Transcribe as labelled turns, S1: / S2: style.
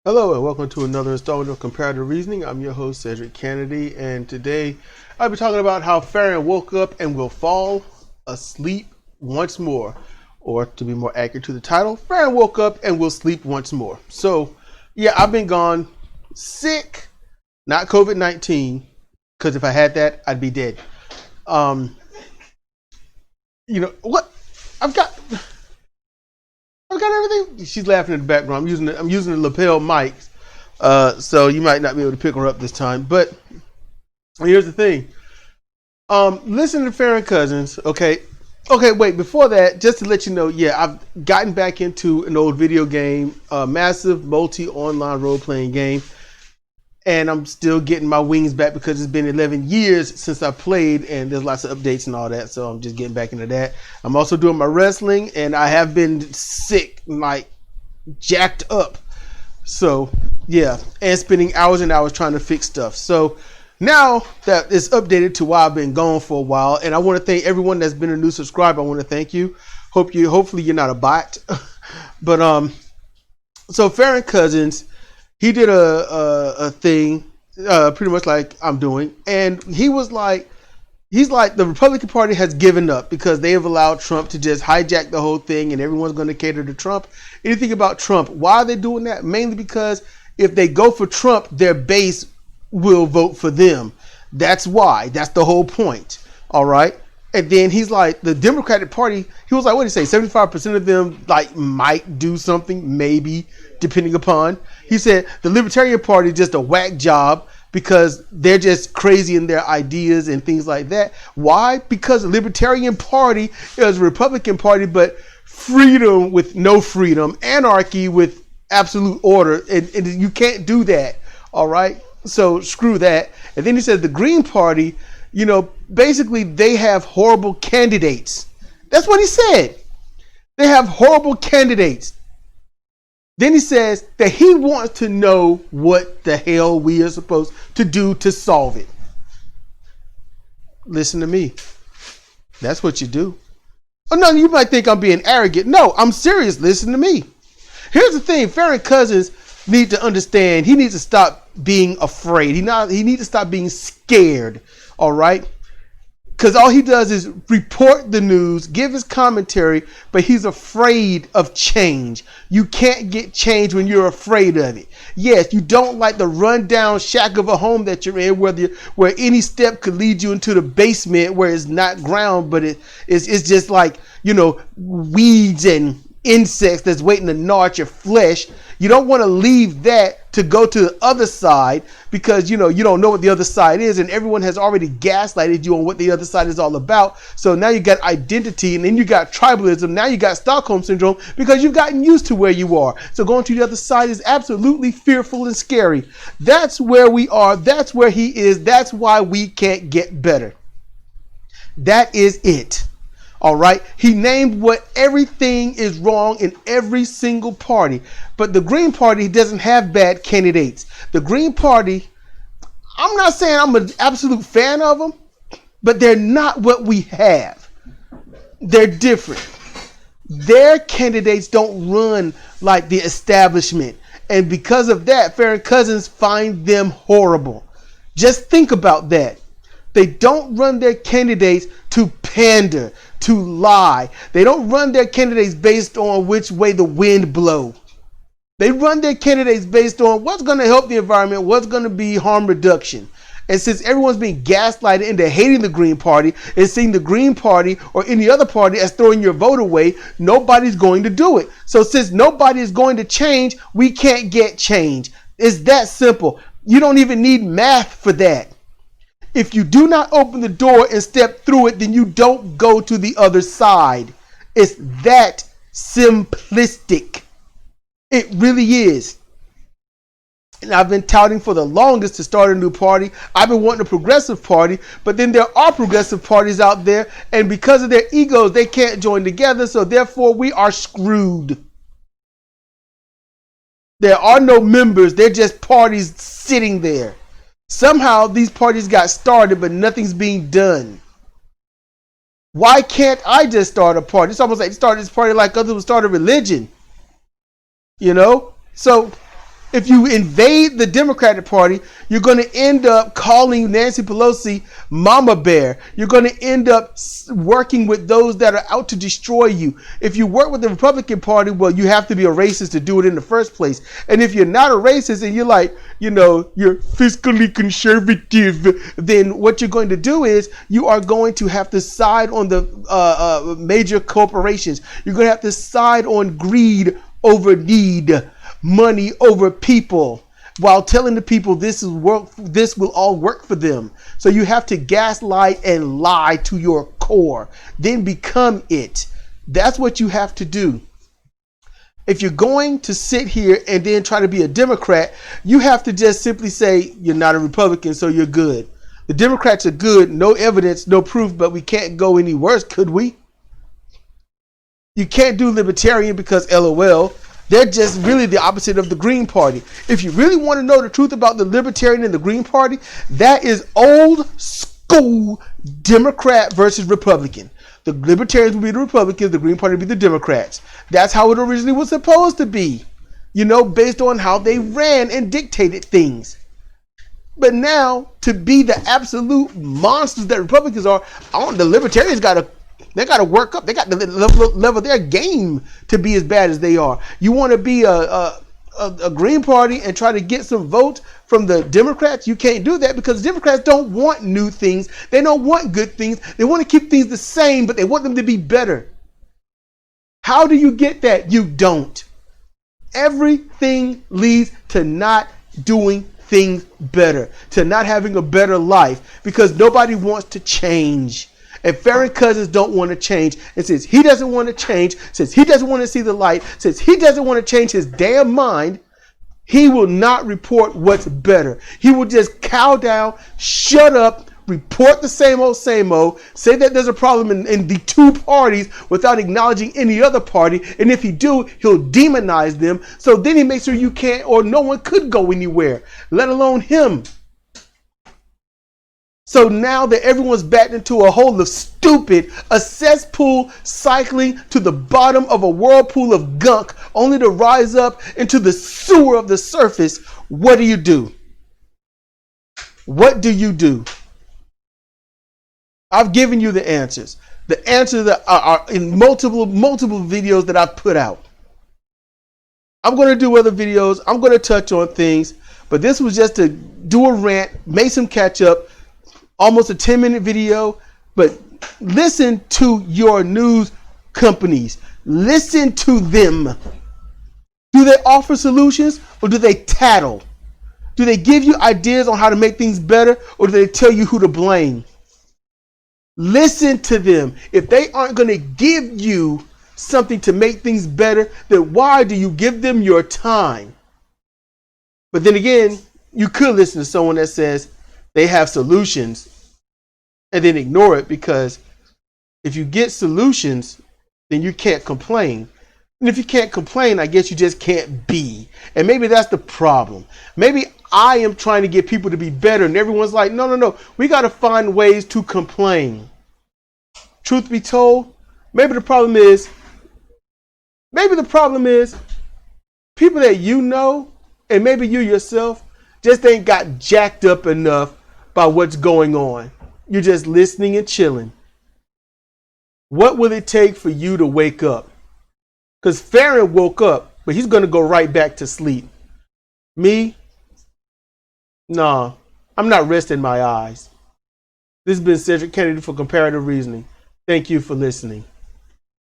S1: Hello and welcome to another installment of Comparative Reasoning. I'm your host, Cedric Kennedy, and today I'll be talking about how Farron woke up and will fall asleep once more. Or to be more accurate to the title, Farron woke up and will sleep once more. So, yeah, I've been gone sick, not COVID-19, because if I had that, I'd be dead. You know what? I've got everything. She's laughing in the background. I'm using the lapel mics, so you might not be able to pick her up this time. But here's the thing. Listen to Farron Cousins. Okay. Wait. Before that, just to let you know, yeah, I've gotten back into an old video game, a massive multi-online role-playing game, and I'm still getting my wings back because it's been 11 years since I played, and there's lots of updates and all that, so I'm just getting back into that. I'm also doing my wrestling, and I have been sick, like jacked up. So, yeah, and spending hours and hours trying to fix stuff. So, now that it's updated to why I've been gone for a while, and I want to thank everyone that's been a new subscriber. I want to thank you. Hopefully you're not a bot. But, so Farron Cousins, he did a thing, pretty much like I'm doing, and he's like the Republican Party has given up because they have allowed Trump to just hijack the whole thing, and everyone's going to cater to Trump. Anything about Trump? Why are they doing that? Mainly because if they go for Trump, their base will vote for them. That's why. That's the whole point. All right. And then he's like, the Democratic Party, he was like, what did he say? 75% of them like might do something, maybe, depending upon. He said the Libertarian Party is just a whack job because they're just crazy in their ideas and things like that. Why? Because the Libertarian Party is a Republican Party, but freedom with no freedom, anarchy with absolute order. And you can't do that. All right. So screw that. And then he said the Green Party, basically they have horrible candidates. That's what he said. They have horrible candidates. Then he says that he wants to know what the hell we are supposed to do to solve it. Listen to me. That's what you do. Oh no, you might think I'm being arrogant. No, I'm serious. Listen to me. Here's the thing. Farron Cousins needs to understand. He needs to stop being afraid. He needs to stop being scared. All right. Because all he does is report the news, give his commentary, but he's afraid of change. You can't get change when you're afraid of it. Yes, you don't like the rundown shack of a home that you're in, where any step could lead you into the basement where it's not ground, but it's just like, weeds and insects that's waiting to gnaw at your flesh. You don't want to leave that to go to the other side because you don't know what the other side is, and everyone has already gaslighted you on what the other side is all about. So now you got identity, and then you got tribalism. Now you got Stockholm syndrome because you've gotten used to where you are. So going to the other side is absolutely fearful and scary. That's where we are. That's where he is. That's why we can't get better. That is it. All right. He named what everything is wrong in every single party. But the Green Party doesn't have bad candidates. The Green Party, I'm not saying I'm an absolute fan of them, but they're not what we have. They're different. Their candidates don't run like the establishment. And because of that, Farron Cousins find them horrible. Just think about that. They don't run their candidates to pander, to lie. They don't run their candidates based on which way the wind blows. They run their candidates based on what's going to help the environment, what's going to be harm reduction. And since everyone's being gaslighted into hating the Green Party and seeing the Green Party or any other party as throwing your vote away, nobody's going to do it. So since nobody is going to change, we can't get change. It's that simple. You don't even need math for that. If you do not open the door and step through it, then you don't go to the other side. It's that simplistic. It really is. And I've been touting for the longest to start a new party. I've been wanting a progressive party, but then there are progressive parties out there, and because of their egos, they can't join together, so therefore we are screwed. There are no members. They're just parties sitting there. Somehow these parties got started, but nothing's being done. Why can't I just start a party? It's almost like start this party like others would start a religion. So If you invade the Democratic Party, you're going to end up calling Nancy Pelosi Mama Bear. You're going to end up working with those that are out to destroy you. If you work with the Republican Party, well, you have to be a racist to do it in the first place. And if you're not a racist and you're like, you're fiscally conservative, then what you're going to do is you are going to have to side on the major corporations. You're going to have to side on greed over need, money over people, while telling the people this will all work for them. So you have to gaslight and lie to your core, then become it. That's what you have to do. If you're going to sit here and then try to be a Democrat, you have to just simply say you're not a Republican, so you're good. The Democrats are good, no evidence, no proof, but we can't go any worse, could we? You can't do libertarian because LOL. They're just really the opposite of the Green Party. If you really want to know the truth about the Libertarian and the Green Party, that is old school Democrat versus Republican. The Libertarians will be the Republicans, the Green Party will be the Democrats. That's how it originally was supposed to be, based on how they ran and dictated things. But now, to be the absolute monsters that Republicans are, the Libertarians got to work up. They got to level their game to be as bad as they are. You want to be a Green Party and try to get some votes from the Democrats? You can't do that because the Democrats don't want new things. They don't want good things. They want to keep things the same, but they want them to be better. How do you get that? You don't. Everything leads to not doing things better, to not having a better life, because nobody wants to change. And Farron Cousins don't want to change. And since he doesn't want to change, since he doesn't want to see the light, since he doesn't want to change his damn mind, he will not report what's better. He will just cow down, shut up, report the same old, say that there's a problem in the two parties without acknowledging any other party. And if he do, he'll demonize them. So then he makes sure you can't, or no one could go anywhere, let alone him. So now that everyone's backed into a hole of stupid, a cesspool cycling to the bottom of a whirlpool of gunk, only to rise up into the sewer of the surface, what do you do? What do you do? I've given you the answers. The answers that are in multiple videos that I've put out. I'm going to do other videos. I'm going to touch on things. But this was just to do a rant, make some catch up. Almost a 10-minute video, but listen to your news companies. Listen to them. Do they offer solutions or do they tattle? Do they give you ideas on how to make things better or do they tell you who to blame? Listen to them. If they aren't going to give you something to make things better, then why do you give them your time? But then again, you could listen to someone that says they have solutions and then ignore it, because if you get solutions, then you can't complain. And if you can't complain, I guess you just can't be. And maybe that's the problem. Maybe I am trying to get people to be better and everyone's like, no, we got to find ways to complain. Truth be told, maybe the problem is people that you know, and maybe you yourself, just ain't got jacked up enough by what's going on. You're just listening and chilling. What will it take for you to wake up? Because Farron woke up, but he's going to go right back to sleep. Me? Nah, I'm not resting my eyes. This has been Cedric Kennedy for Comparative Reasoning. Thank you for listening.